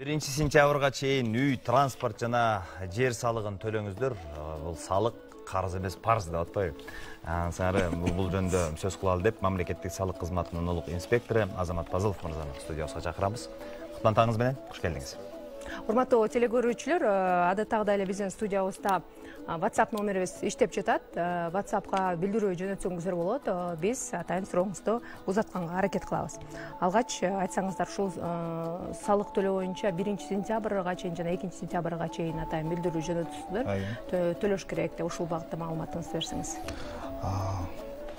1 сентябрга чейин үй, транспорт жана жер салыгын төлөңүздөр. Бул салык карыз эмес, парыз деп атпайбы. Сары бул жөнүндө сөз кылалы деп мамлекеттик салык кызматынын улук инспектору Азамат Пазылов мырзаны студиябызга чакырабыз. Кутлантаңыз менен кош келдиңиз. Урматтуу телекөрүүчүлөр, адаттагыдай эле биздин студиябызда WhatsApp номерибиз иштеп жатат. WhatsAppка билдирүү жөнөтсөңүздөр болот. Биз атайын сурооңузду узатканга аракет кылабыз. Алгач айтсаңыздар, ушул салык төлөө боюнча 1 сентябрга чейин жана 2 сентябрга чейин атайын билдирүү жөнөтүсүңүздөр төлөш керек деп ушул багытта маалыматыңызды берсеңиз.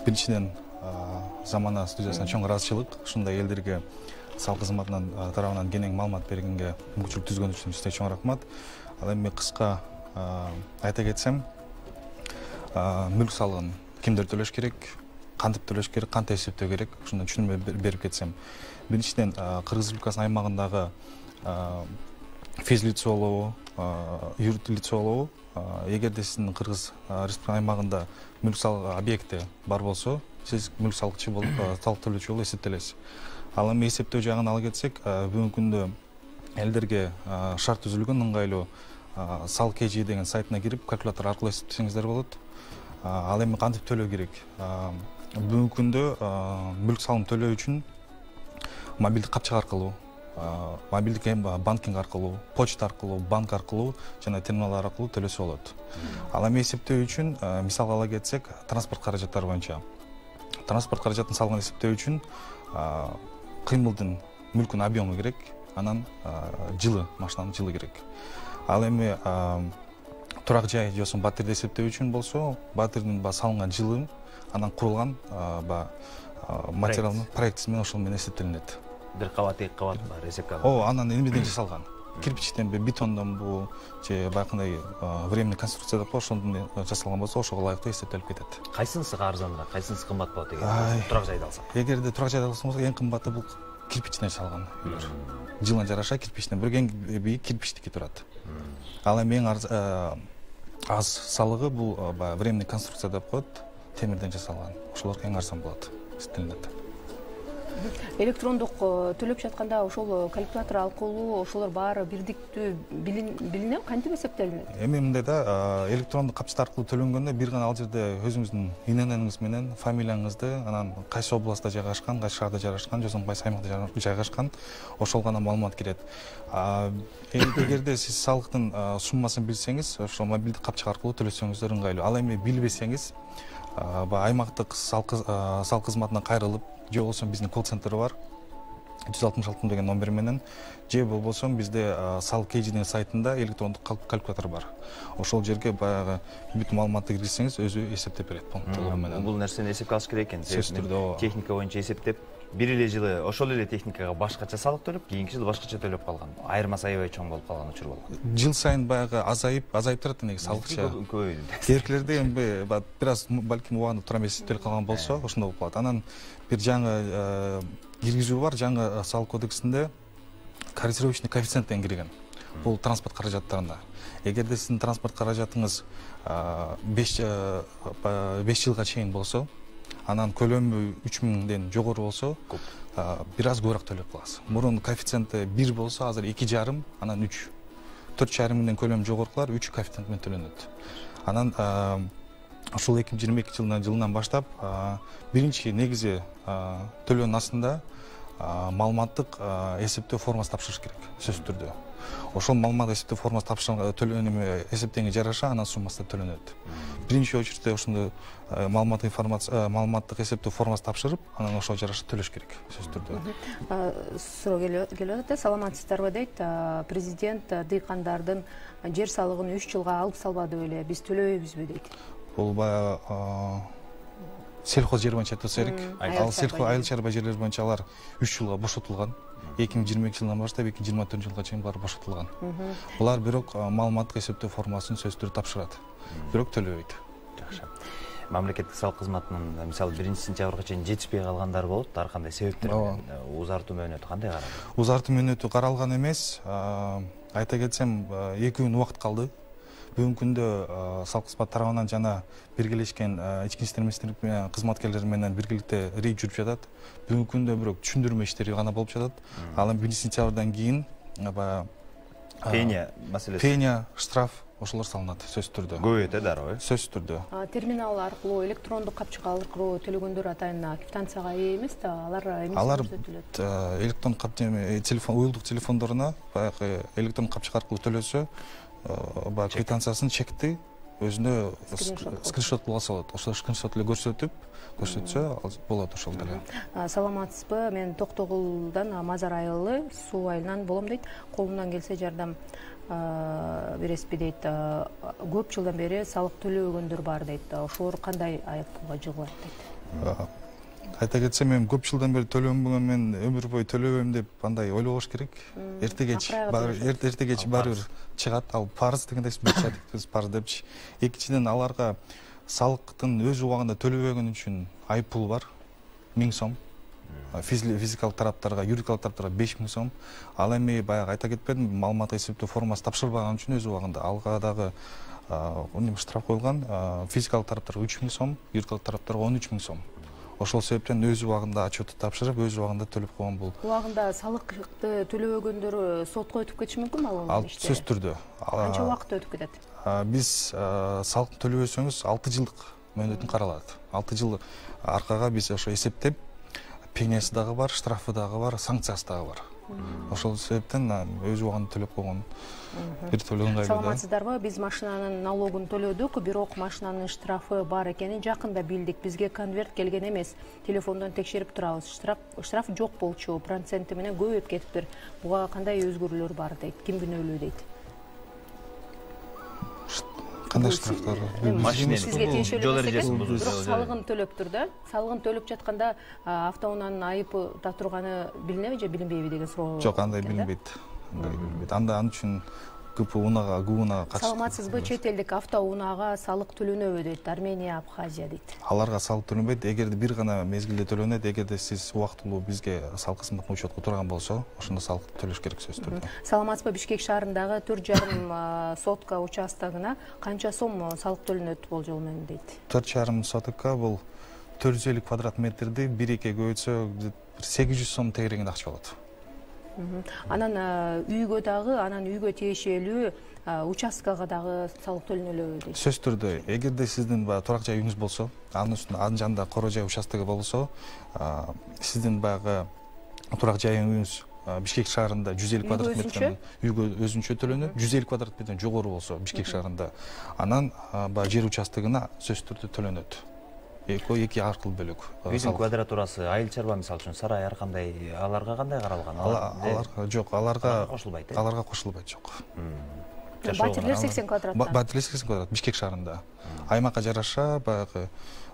Биринчиден замана студиясына чоң ыраазычылык. Ушундай элдерге салык кызматынын тарабынан кенен маалымат бергенге мүмкүнчүлүк түзгөн үчүн сизге чоң рахмат. Ал эми кыска айта кетсем, мүлк салыгын кимдер төлөш керек, кантип төлөш керек, кантип эсептөө керек, ушундай түшүнмө берип кетсем. Биринчиден Кыргыз Республикасынын аймагындагы физлицо болобу, юридическое лицо болобу, эгерде сиздин Кыргыз Республикасынын аймагында мүлк салыгы объекти бар болсо, сиз мүлк салыкчы болуп, салык төлөөчү болуп эсептелесиз. Ал эми эсептөө жагын ала кетсек, бүгүнкү күндө элдерге шарт түзүлгөн ыңгайлуу салык KG деген сайтына кирип, калькулятор аркылуу эсептесеңиздер болот. Ал эми кантип төлөө керек? Бүгүнкү күндө мүлк салыгын төлөө үчүн мобилдик капчык аркылуу, мобилдик банкинг аркылуу, почта аркылуу, банк аркылуу жана терминалдар аркылуу төлөсө болот. Ал эми эсептөө үчүн мисал ала кетсек, транспорт каражаттары боюнча. Транспорт каражатын салыгын эсептөө үчүн кыймылдын мүлкүнүн объему керек, анан жылы, машинанын жылы керек. Ал эми турак жай жосун батирди эсептөө үчүн болсо, батирдин салынган жылы, анан курулган материалдын проектиси менен ошол менен эсептелинет. Бир кабат, эки кабат бар эсепке алып. Анан эмнеден жасалган? Кирпичтенби, бетондонбу, же баягындай временный конструкция деп ошондон жасалган болсо, ошого ылайыктуу эсептелип кетет. Кайсынысы арзаныраак, кайсынысы кымбат болот эгер турак жайда алсак? Эгерде турак жайда алсак, эң кымбаты бул кирпичтен жасалган үйлөр. Жылына жараша кирпичтен, бирок эң бийик кирпичтики турат. Ал эми эң аз салыгы бул временный конструкция деп коет, темирден жасалган. Ошолор эң арзан болот, эсептелинет. Электрондук төлөп жатканда ошол калькулятор аркылуу ошолор баары бирдиктүү билинип, кантип эсептелинет? Эми мындай да, электрондук капчык аркылуу төлөнгөндө бир гана ал жерде өзүңүздүн ИНН-ыңыз менен фамилияңызды, анан кайсы областта жайгашкан, кайсы шаарда жайгашкан, же кайсы аймакта жайгашкан, ошол гана маалымат кирет. Эгерде сиз салыктын суммасын билсеңиз, ошол мобилдик капчык аркылуу төлөсөңүздөр ыңгайлуу. Ал эми билбесеңиз, аймактык салык кызматына кайрылып, же болбосо биздин колл-центр бар, 166 деген номер менен, же болбосо бизде салык KG деген сайтында электрондук калькулятор бар. Ошол жерге баягы бүт маалыматты киргизсеңиз, өзү эсептеп берет толугу менен. Бул нерсени эсепке алыш керек экен. Сөзсүз түрдө техника боюнча эсептеп, бир эле жылы ошол эле техникага башкача салык төлөп, кийинки жылы башкача төлөп калган. Айырмасы аябай чоң болуп калган учур болгон. Жыл сайын баягы азайып турат неге салыкча. Керкилерде эми бир аз балким убагында тура эмес эсептелип калган болсо, ошондой болуп калат. Анан бир жаңы киргизүү бар, жаңы салык кодексинде корректировочный коэффициент деген кирген. Бул транспорт каражаттарына. Эгерде сиздин транспорт каражатыңыз 5 жылга чейин болсо, анан көлөмү 3000ден жогору болсо, бир аз көбүрөөк төлөп каласыз. Мурун коэффициенти 1 болсо, азыр 2,5, анан 3. 4,5 миңден көлөмү жогорукулар 3 коэффициент менен төлөнөт. Анан ушул 2022 жылынан баштап биринчи негизи төлөөнүн астында маалыматтык эсептөө формасы тапшырыш керек, сөзсүз түрдө. Ошол маалымат эсептөө формасы тапшырган төлөөнү эсептегенге жараша анан суммасы төлөнөт. Биринчи очередте ошондой маалыматтык эсептөө формасы тапшырып, анан ошого жараша төлөш керек, сөзсүз түрдө. Суроо келип атат, саламатсыздарбы дейт. Президент дыйкандардын жер салыгын 3 жылга алып салбады беле, биз төлөбөйбүзбү дейт. Бул сельхоз жер боюнча айтса керек. Ал сельхоз айыл чарба жерлер боюнча алар 3 жылга бошотулган. 2022 жылдан баштап 2024 жылга чейин булар бошотулган. Булар бирок маалыматтык эсептөө формасын сөзсүз түрдө тапшырат. Бирок төлөбөйт. Жакшы. Мамлекеттик салык кызматынын мисалы 1 сентябрга чейин жетишпей калгандар болот. Ар кандай себептер менен узартуу мөөнөтү кандай каралды? Узартуу мөөнөтү каралган эмес. Айта кетсем, 2 күн убакыт калды. Бүгүнкү күндө салык кызмат тарабынан жана биргелешкен ички иштер министрлиги менен кызматкерлер менен биргеликте рейд жүрүп жатат. Бүгүнкү күндө бирок түшүндүрмө иштери гана болуп жатат. Ал эми 1 сентябрдан кийин пеня маселеси пеня, штраф ошолор салынат сөзсүз түрдө. көбөйөт дароо. Сөзсүз түрдө. Терминал аркылуу, электрондук капчык аркылуу төлөгөндөр атайын квитанцияга ээ эмес да, алар Алар эмнеге көрсөтүлөт? электрон телефон, уюлдук телефондоруна баягы электрон капчык аркылуу төлөсө, баягы квитанциясын чекти өзүнө скриншот кылып алса болот. Ошол скриншот эле көрсөтсө болот ошол деле. Саламатсызбы? Мен Токтогулдан Мазар айылы суу айылынан болом дейт. Колумдан келсе жардам бересизби дейт. Көп жылдан бери салык төлөбөгөндөр бар дейт. Ошолор кандай айыппулга жыгылат дейт. Айта кетсем, мен көп жылдан бери төлөбөгөн, мен өмүр бою төлөбөйм деп андай ойлобош керек. Эрте кеч баары бир чыгат. Ал парыз дегенде биз парыз депчи. Экинчиден аларга салыктын өз убагында төлөбөгөн үчүн айыппул бар. 1000 сом. Физикалык тараптарга, юридикалык тараптарга 5000 сом. Ал эми баягы айта кетпедим, маалымат эсептөө формасы тапшырбаган үчүн өз убагында алга дагы штраф коюлган. Физикалык тараптарга 3000 сом, юридикалык тараптарга 13000 сом. Ошол себептен өз убагында отчетты тапшырып, өз убагында төлөп койгон бул. Убагында салыкты төлөбөгөндөр сотко өтүп кетиши мүмкүнбү ал сөзсүз түрдө. Канча убакыт өтүп кетет? Биз салык төлөбөсөңүз 6 жылдык мөөнөтүн каралат. 6 жыл аркага биз ошо эсептеп, пенясы дагы бар, штрафы дагы бар, санкциясы дагы бар. Ошол себептен өз убагында төлөп койгон бир төлөгөн кайбы. Саламатсыздарбы? Биз машинанын налогун төлөдүк, бирок машинанын штрафы бар экенин жакында билдик. Бизге конверт келген эмес. Телефондон текшерип турабыз. Штраф жок болчу, проценти менен көбөйүп кетиптир. Буга кандай өзгөрүүлөр бар дейт? Ким күнөөлүү дейт? Кандай штрафтар? Сизге тиешелүү эмес экен, бирок салыгын төлөптүр да. Салыгын төлөп жатканда автоунаанын айыпы да турганы билинеби же билинбейби деген суроо. Жок, андай билинбейт. Анда ал үчүн ГУНага катышты. Саламатсызбы? Чет элдик автоунаага салык төлөнөбү дейт? Армения, Абхазия дейт. Аларга салык төлөнбөйт. Эгерде бир гана мезгилде төлөнөт, эгерде сиз убактылуу бизге салык кызматына учетко турган болсо, ошондо салык төлөш керек сөзсүз түрдө. Саламатсызбы? Бишкек шаарындагы 4,5 сотка участогуна канча сом салык төлөнөт болжол менен дейт? 4,5 сотка бул 450 квадрат метрди 1-2 көбөйтсө 800 сом тегерегинде акча болот. Анан үйгө тиешелүү участкага дагы салык төлөнөлөбү дейт? Сөзсүз түрдө, эгерде сиздин турак жай үйүңүз болсо, анын жанында коро жай участогу болсо, сиздин баягы турак жай үйүңүз Бишкек шаарында 150 квадрат метрден үйгө өзүнчө төлөнөт, 150 квадрат метрден жогору болсо Бишкек шаарында, анан жер участогуна сөзсүз түрдө төлөнөт. Эки аркылуу бөлөк. Үйдүн квадратурасы айыл чарба мисалы үчүн сарай ар кандай, аларга кандай каралган? Аларга жок, аларга кошулбайт. Аларга кошулбайт, жок. Батирлер 80 квадраттан. Батирлер 80 квадрат Бишкек шаарында. Аймакка жараша баягы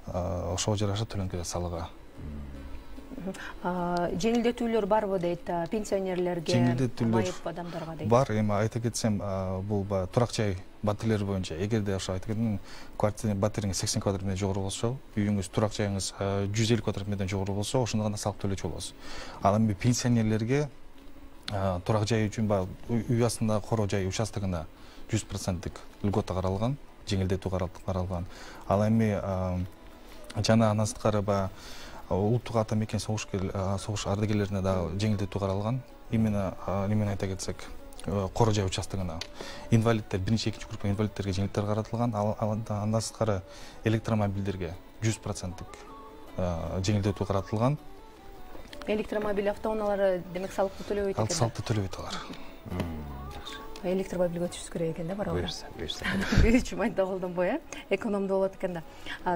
ошого жараша төлөнөт салыгы. Жеңилдетүүлөр барбы дейт? Пенсионерлерге, майып адамдарга дейт? Бар, эми айта кетсем, бул турак жай батирлер боюнча, эгерде ошо айта кетем, квартира батириңиз 80 квадрат метрден жогору болсо, үйүңүз турак жайыңыз 150 квадрат метрден жогору болсо, ошондо гана салык төлөчү болосуз. Ал эми пенсионерлерге турак жай үчүн үй астындагы коро жай участогуна 100%тик льгота каралган, жеңилдетүү каралган. Ал эми жана андан сырткары улуттук ата мекен согуш ардагерлерине дагы жеңилдетүү каралган. Именно немен айта кетсек, коро жай участогуна инвалиддер, биринчи, экинчи группа инвалиддерге жеңилдетүү каратылган. Андан сырткары электромобилдерге 100%тик жеңилдетүү каратылган. Электромобиль автоунаалары демек салыкты төлөбөйт экен. Салыкты төлөбөйт алар. Электромобилге өтүшүбүз керек экен да, барабы. Буюрса. Биринчи майда колдонбой, экономдуу болот экен да.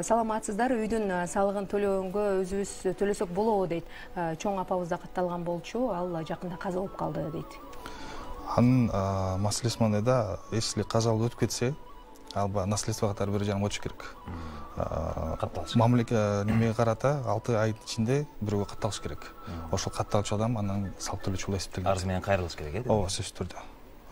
Саламатсыздар, үйдүн салыгын төлөгөнгө өзүбүз төлөсөк болобу дейт. Чоң апабызда катталган болчу, ал жакында каза болуп калды дейт. Анын маселеси мындай да, если каза болуп өтүп кетсе, ал наследство катары бир жарым өтүш керек. Катталыш. Мамлекет немеге карата 6 ай ичинде бирөөгө катталыш керек. Ошол катталчу адам анан салык төлөөчү болуп эсептелет. Арыз менен кайрылыш керек, Ооба, сөзсүз түрдө.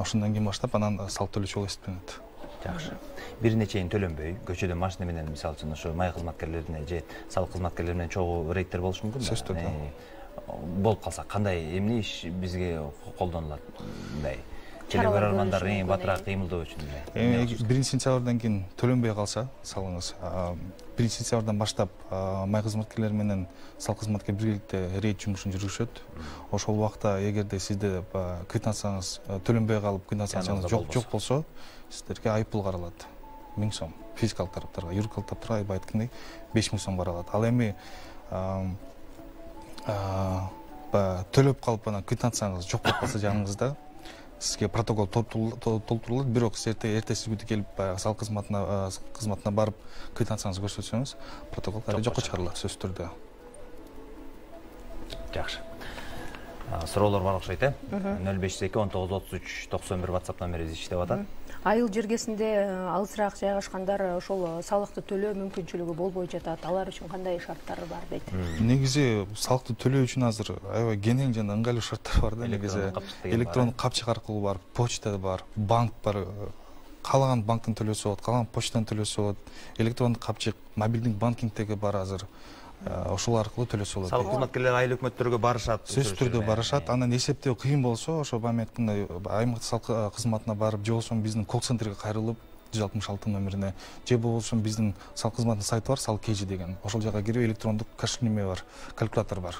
Ошондон кийин баштап анан салык төлөөчү болуп эсептелет. Жакшы. Бир нечейин төлөнбөй, көчөдө машина менен мисалы үчүн ошо май кызматкерлерине же салык кызматкерлери менен чогуу рейдтер болушу мүмкүн да. Сөзсүз түрдө. Болуп калса кандай эмне иш бизге колдонулат мындай? Телегөрөрмандар эң батыраак кыймылдоо үчүн. Эми 1-сентябрдан кийин төлөнбөй калса салыгыңыз 1-сентябрдан баштап май кызматкерлери менен салык кызматкер биргеликте рейд жумушун жүргүзүшөт. Ошол убакта эгерде сизде квитанцияңыз төлөнбөй калып квитанцияңыз жок болсо, сиздерге айыппул каралат. 1000 сом. Физикалык тараптарга, юридикалык тараптарга аябай айткандай 5000 сом каралат. Ал эми төлөп калып анан квитанцияңыз жок болуп калса жаныңызда сизге протокол толтурулат, бирок сиз эртеси күнү келип салык кызматына барып квитанцияңызды көрсөтсөңүз, протокол жокко чыгарылат сөзсүз түрдө. Жакшы. Суроолор бар окшойт, 052 1933 91 WhatsApp номерибиз иштеп атат. Айыл жергесинде алысыраак жайгашкандар ошол салыкты төлөө мүмкүнчүлүгү болбой жатат. Алар үчүн кандай шарттар бар дейт? Негизи салыкты төлөө үчүн азыр аябай кенен жана ыңгайлуу шарттар бар да. Негизи электрондук капчык аркылуу бар, почта бар, банк бар. Каалаган банктын төлөөсү болот, каалаган почтанын төлөөсү болот. Электрондук капчык, мобилдик банкингдеги бар азыр. Ошол аркылуу төлөсө болот. Салык кызматкерлери айыл өкмөттөргө барышат. Сөзсүз түрдө барышат. Анан эсептөө кыйын болсо, ошо айымдык салык кызматына барып, же болбосо биздин колл-центрге кайрылып, 166 номерине, же болбосо биздин салык кызматынын сайты бар, салык KG деген. Ошол жака кирип электрондук кошелек бар, калькулятор бар.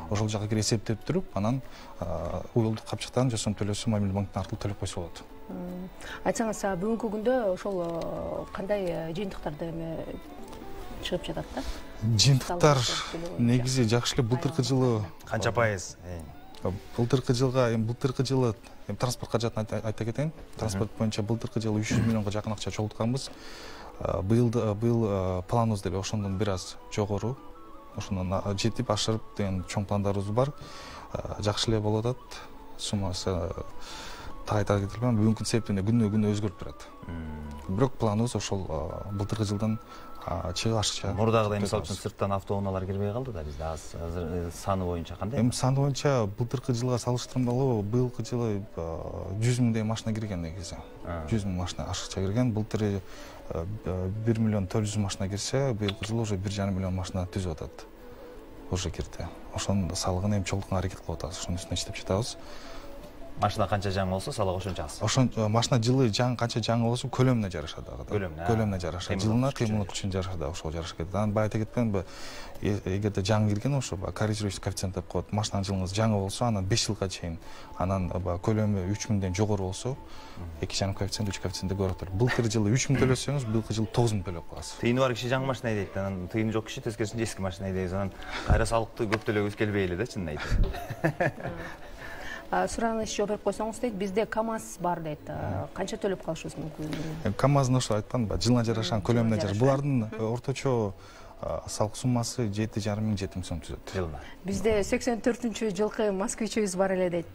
Ошол жака кирип эсептеп туруп, анан уюлдук капчыктан же сом төлөсө мобилдик банктан аркылуу төлөп койсо болот. Айтсаңыз, бүгүнкү күндө ошол кандай жыйынтыктарды чыгып жатат да? Жыйынтыктар негизи жакшы эле былтыркы жылы Канча пайыз? Былтыркы жылы транспорт каражатын айта кетейин. Транспорт боюнча былтыркы жылы 300 миллионго жакын акча чогултканбыз. Быйыл планыбыз деле ошондон бир аз жогору. Ошондон жетип ашырып деген чоң пландарыбыз бар. Жакшы эле болуп атат. Суммасы так айта кетилбейм, бүгүнкү септине күнүнө өзгөрүп турат. Бирок планыбыз ошол былтыркы жылдан чыгышча. Мурдагыдай мисалы үчүн сырттан автоунаалар кирбей калды да бизде азыр саны боюнча кандай? Эми саны боюнча былтыркы жылга салыштырмалуу быйылкы жылы 100 миңдей машина кирген негизи. 100 миң машина ашыкча кирген. Былтыр 1 миллион 400 машина кирсе, быйылкы жылы уже 1,5 миллион машина түзүп атат. Уже кирди. Ошонун салыгын эми чогултканга аракет кылып атабыз. Ошонун үстүнө иштеп жатабыз. Машина канча жаңы болсо, салык ошончо аз. Ошон машина жылы канча жаңы болсо, көлөмүнө жараша дагы. Көлөмүнө жараша. Жылына кыймылдык күчүнө жараша да ошого жараша кетет. Анан бая айта кетпенби, эгерде жаңы кирген ошо корректирующий коэффициент деп коет. Машинанын жылыңыз жаңы болсо, анан 5 жылга чейин, анан көлөмү 3000ден жогору болсо, 2,5 коэффициент, 3 коэффициентте көрөтөр. Былтыр жылы 3000 төлөсөңүз, быйылкы жылы 9000 төлөп каласыз. Тыйыны бар киши жаңы машина айдайт, анан тыйыны жок киши тескерисинче эски машина айдайт. Анан кайра салыкты көп төлөгүбүз келбей эле да, чынын айтып. Сураныны жооп берип койсоңуз дейт, бизде КАМАЗ бар дейт. Канча төлөп калышыбыз мүмкүн? КАМАЗдын ошо айтканбы, жылына жарашан көлөмүнө жараша. Булардын орточо салык суммасы 7,5 миң 7 миң сом түзөт. Жылына. Бизде 84-жылкы москвичибиз бар эле дейт.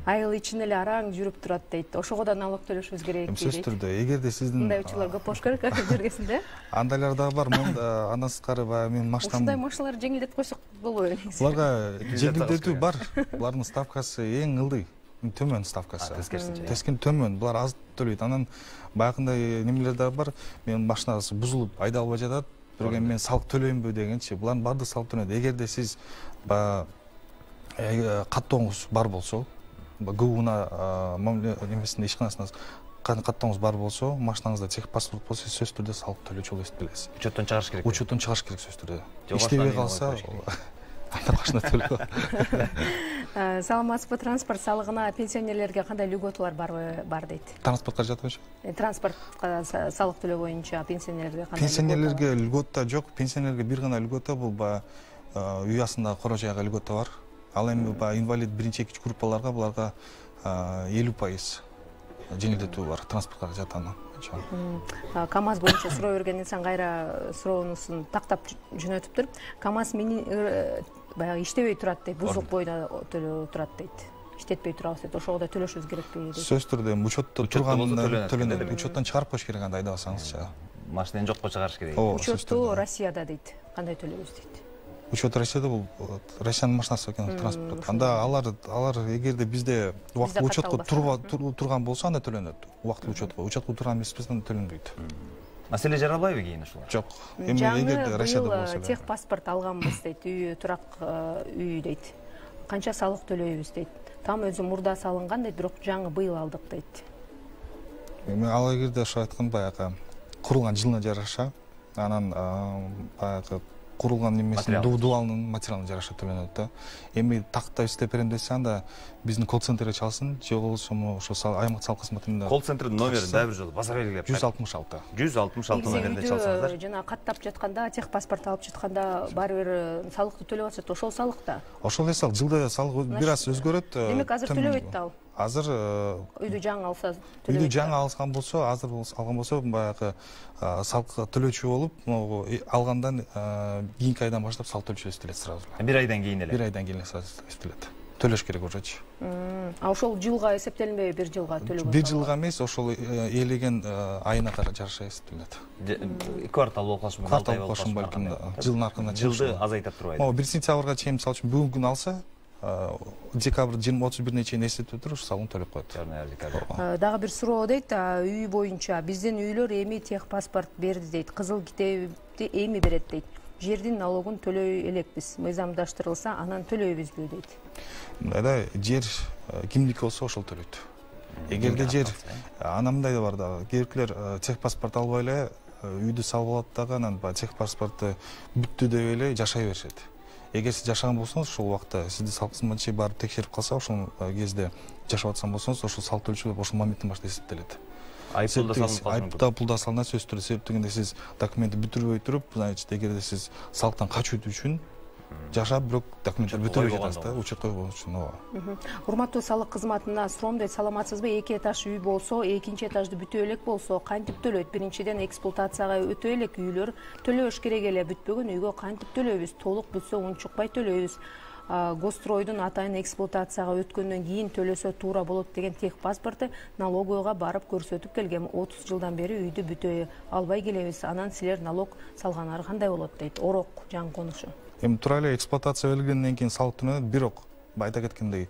Айыл ичинде эле араң жүрүп турат дейт. Ошого да налог төлөшүбүз керек дейт. Сөзсүз түрдө, эгерде сиздин мындай учурлар көп болуш керек жергесинде. Андайлар да бар, андан сырткары менин машинам. Ушундай машиналарды жеңилдетип койсок болбойбу? Буларга жеңилдетүү бар. Булардын ставкасы эң ылдый, төмөн ставкасы. Тескин төмөн, булар аз төлөйт. Анан баягындай немелер да бар. Менин машинасы бузулуп айдап албай жатат. Бирок эми мен салык төлөймбү дегенчи, булардын баардык салык төлөнөт. Эгерде сиз каттооңуз бар болсо, ГУна немесинде ишканасында каттооңуз бар болсо, машинаңызда техпаспорт болсо, сөзсүз түрдө салык төлөөчү болуп эсептелесиз. Учеттон чыгарыш керек. Учеттон чыгарыш керек сөзсүз түрдө. Иштебей калса, анда машина төлөө. Саламатсызбы, транспорт салыгына пенсионерлерге кандай льготалар бар дейт? Транспорт каражаты боюнча? Транспортко салык төлөө боюнча пенсионерлерге кандай? Пенсионерлерге льгота жок. Пенсионерлерге бир гана льгота, бул үй астындагы кора жайга льгота бар. Ал эми инвалид 1-2 группаларга буларга 50% жеңилдетүү бар транспорт каражатынан. КАМАЗ боюнча суроо берген инсан кайра суроонусун тактап жөнөтүптүр. КАМАЗ баягы иштебей турат дейт, бузук бойда турат дейт. Иштетпей турабыз дейт. Ошого да төлөшүбүз керекпи? Сөзсүз түрдө учетто турганда төлөнөт. Учеттон чыгарып коюш керек анда айдабасаңызчы. Машинаны жокко чыгарыш керек. Учетту Россияда дейт. Кандай төлөйбүз дейт? Учет Россияда бул Россиянын машинасы экен транспорт. Анда алар эгерде бизде убактылуу учетко турган болсо анда төлөнөт. Убактылуу учетко турган эмеспиз, анда төлөнбөйт. Маселе жаралбайбы кийин ушулар? Жок. Эми эгерде Россияда болсо техпаспорт алганбыз дейт, үй турак үй дейт. Канча салык төлөйбүз дейт. Там өзү мурда салынган дейт, бирок жаңы быйыл алдык дейт. Эми ал эгерде ошо айткан баягы курулган жылына жараша, анан баягы курулган немесин дуалынын материалына жараша төлөнөт да. Эми такта иштеп берем десе, анда биздин колл центрге чалсын, же болбосо ошо аймак салык кызматында. Колл центрдин номерин дагы бир жолу баса белгилеп. 166. 166 номерине чалсаңыздар. Жана каттап жатканда, техпаспорт алып жатканда баары бир салыкты төлөп атышат, ошол салыкта. Ошол эс жылда салык бир аз өзгөрөт. Демек азыр төлөбөйт да ал. Азыр үйдү жаңы алса үйдү жаңы алган болсо, азыр алган болсо, баягы салык төлөөчү болуп, алгандан кийинки айдан баштап салык төлөчү эстелет сразу. Бир айдан кийин эле. Бир айдан кийин сразу эстелет. Төлөш керек ошочу. А ошол жылга эсептелинбейби, бир жылга төлөгөн? Бир жылга эмес, ошол ээлеген айына жараша эсептелет. Квартал болуп калышы мүмкүн, квартал болуп калышы мүмкүн, жылдын аркында. Жылды азайтып турбайбы? 1 сентябрга чейин, мисалы үчүн бүгүнкү күнү алса, декабрь 31-не чейин эсептеп туруп, салыгын төлөп коет. Дагы бир суроо дейт, үй боюнча биздин үйлөр эми техпаспорт берди дейт, кызыл китепти эми берет дейт. Жердин налогун төлөй элекпиз, мыйзамдаштырылса, анан төлөйбүзбү дейт. Мындайда жер кимдики болсо ошол төлөйт. Эгерде жер анамындай да бар дагы, кээбиркилер техпаспорт албай эле үйдү салып алат дагы, анан техпаспорту бүттү деп эле жашай беришет. Эгер сиз жашаган болсоңуз, ошол убакта сизди салык кызматчы барып текшерип калса, ошол кезде жашап аткан болсоңуз, ошол салык төлөөчүлөр ошол моменттен баштап эсептелет. Айыппул да салынып калышы мүмкүн. Айыппул да салынат, сөзсүз түрдө. Себеп дегенде сиз документти бүтүрбөй туруп, значит, эгерде сиз салыктан качуу үчүн жашап, бирок документтер бүтүрбөй жатасыз да, учет койгон үчүн. Урматтуу салык кызматына суроом дейт, саламатсызбы? 2 этаж үй болсо, 2-нчи этажды бүтө элек болсо, кантип төлөйт? Биринчиден эксплуатацияга өтө элек үйлөр төлөш керек эле, бүтпөгөн үйгө кантип төлөйбүз? Толук бүтсө унчукпай төлөйбүз. Гостройдун атайын эксплуатацияга өткөндөн кийин төлөсө туура болот деген техпаспорту налоговойго барып көрсөтүп келгем. 30 жылдан бери үйдү бүтө албай келебиз. Анан силер налог салганары кандай болот дейт. Орок жаңы конушу. Эми тура эле эксплуатация белгиленден кийин салык төлөнөт, бирок айта кеткендей,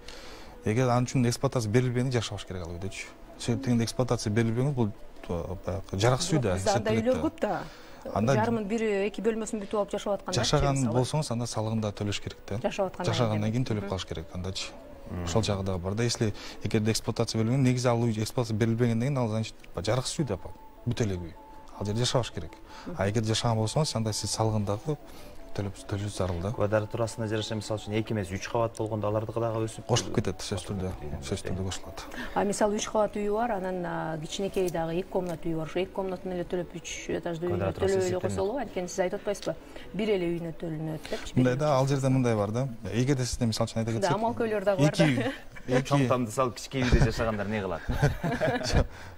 эгер анын үчүн эксплуатация берилбегенде жашабаш керек ал үйдөчү. Себеп дегенде эксплуатация берилбеген бул жараксыз үйдө эсептелет. Үйлөр көп да. Жарымын 1-2 бөлмөсүн бүтүп алып жашап атканда. Жашаган болсоңуз, анда салыгын да төлөш керек да. Жашагандан кийин төлөп калыш керек андачы. Ошол жагы да бар да. Если эгерде эксплуатация берилген, негизи ал үй эксплуатация берилбегенден кийин ал значит жараксыз үйдө бүт эле үй. Ал жерде жашабаш керек. А эгер жашаган болсоңуз, анда сиз салыгын дагы төлөш зарыл да. Квадратурасына жараша, мисалы үчүн 2 эмес 3 кабат болгондо аларды дагы өсүп кошулуп кетет, сөзсүз түрдө кошулат. Мисалы 3 кабат үйү бар, анан кичинекей дагы 2 комнат үйү бар. Ошо 2 комнатын эле төлөп 3 этажды үйүнө төлөп эле койсолу, анткени сиз айтып атпайсызбы? Бир эле үйүнө төлөнөт депчи. Мындай да, ал жерде мындай бар да. Эгерде сизде мисалы үчүн айта кетсек, амалкөйлөр дагы бар да. Чоң тамды салып кичке үйдө жашагандар не кылат?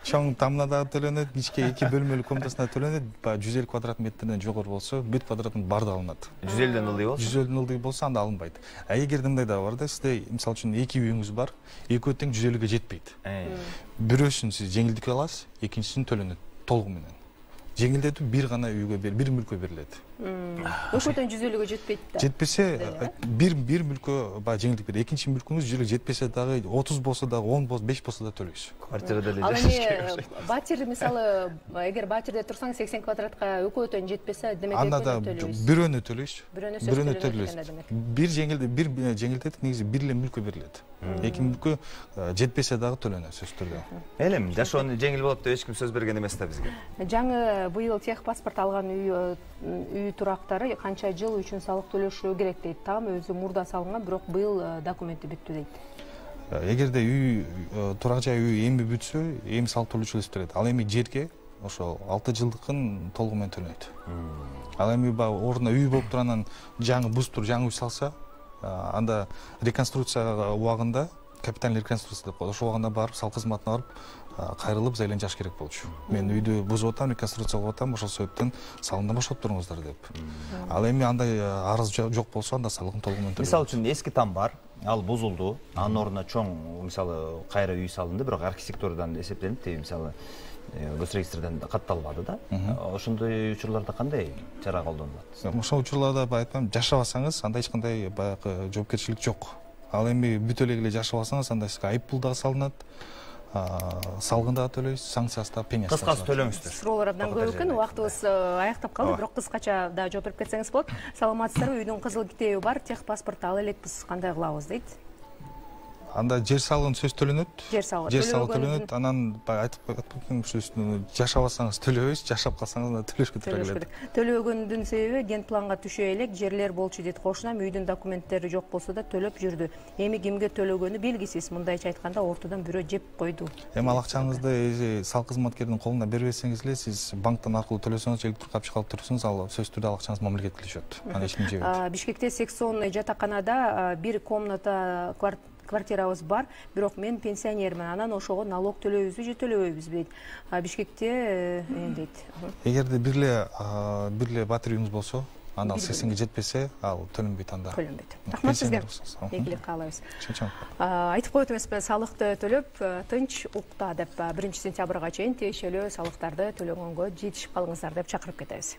Чоң тамына дагы төлөнөт, кичке 2 бөлмөлүү комнатасына төлөнөт, 150 квадрат метрден жогору болсо, бүт квадраттын баардыгы алынат. 150ден ылдый болсо? 150ден ылдый болсо, анда алынбайт. А эгерде мындай да бар да, сизде мисалы үчүн 2 үйүңүз бар, экөө тең 150ге жетпейт. Бирөөсүн сиз жеңилдик аласыз, экинчисин төлөнөт толугу менен. Жеңилдетүү бир гана үйгө бир мүлккө берилет. Ошондон 150ге жетпейт да. Жетпесе, бир мүлккө баягы жеңилдик берет. Экинчи мүлкүңүз 150 жетпесе дагы 30 болсо дагы 10 болсо 5 болсо да төлөйсүз. Квартирада эле Ал жашаш керек. эми батир мисалы, эгер батирде турсаң 80 квадратка экөө тең жетпесе, демек анда да бирөөнү төлөйсүз. Бирөөнү төлөйсүз. Бир жеңилдетип негизи бир эле мүлккө берилет. Эки мүлккө жетпесе дагы төлөнөт сөзсүз түрдө. Элем жашоо жеңил болот деп эч ким сөз берген эмес да бизге. Жаңы быйыл техпаспорт алган үй турактары канча жыл үчүн салык төлөшү керек дейт. Там өзү мурда салынган, бирок быйыл документи бүттү дейт. Эгерде үй турак жай үй эми бүтсө, эми салык төлөөчү эсептелет. Ал эми жерге ошо 6 жылдыкын толугу менен төлөйт. Ал эми ордуна үй болуп туранан жаңы бустур жаңы үй салса, анда реконструкцияга убагында капитальный реконструкция деп коет. Ошол убагында барып салык кызматына барып кайрылып зайлен жаш керек болчу. Мен үйдү бузуп атам, реконструкция кылып атам, ошол себептен салымдан бошотуп туруңуздар деп. Ал эми андай арыз жок болсо, анда салыгын толугу менен төлөйт. Мисалы үчүн эски там бар, ал бузулду, анын ордуна чоң мисалы кайра үй салынды, бирок архитектурадан эсептелип, мисалы госрегистрден катталбады да. Ошондой учурларда кандай чара колдонулат? Ошол учурларда айтпайм, жашабасаңыз, анда эч кандай баягы жоопкерчилик жок. Ал эми бүтө эле жашап алсаңыз, анда сизге айыппул дагы салынат. Салгын дагы төлөйсүз, санкциясы да пенясы. Кыскасы төлөңүздөр. Суроолор абдан көп экен, убактыбыз аяктап калды, бирок кыскача да жооп берип кетсеңиз болот. Саламатсыздарбы? Үйдүн кызыл китеби бар, техпаспорт ала элекпиз, кандай кылабыз дейт. Анда жер салыгын сөз төлөнөт. Жер салыгы төлөнөт. Анан айтып кеткен сөзүн жашабасаңыз төлөбөйсүз, жашап калсаңыз да төлөшкө туура келет. Төлөгөндүн себеби ген планга түшө элек жерлер болчу дейт. Кошунам үйдүн документтери жок болсо да төлөп жүрдү. Эми кимге төлөгөнү белгисиз. Мындайча айтканда ортодон бирөө жеп койду. Эми ал акчаңызды салык кызматкердин колуна бербесеңиз эле, сиз банктан аркылуу төлөсөңүз, электр капчык алып турсаңыз, ал сөзсүз түрдө ал акчаңыз мамлекетке түшөт. Аны эч ким жебейт. Бишкекте секционный жатаканада бир комната квартирабыз бар, бирок мен пенсионермин. Анан ошого налог төлөйбүзбү же төлөбөйбүзбү дейт. Бишкекте дейт. Эгерде бир эле батир үйүңүз болсо, аны 80-ге жетпесе, ал төлөнбөйт анда. Төлөнбөйт. Рахмат сизге. Ийгилик каалайбыз. Айтып коет эмеспи, салыкты төлөп тынч укта деп 1 сентябрга чейин тиешелүү салыктарды төлөгөнгө жетишип калыңыздар деп чакырып кетебиз.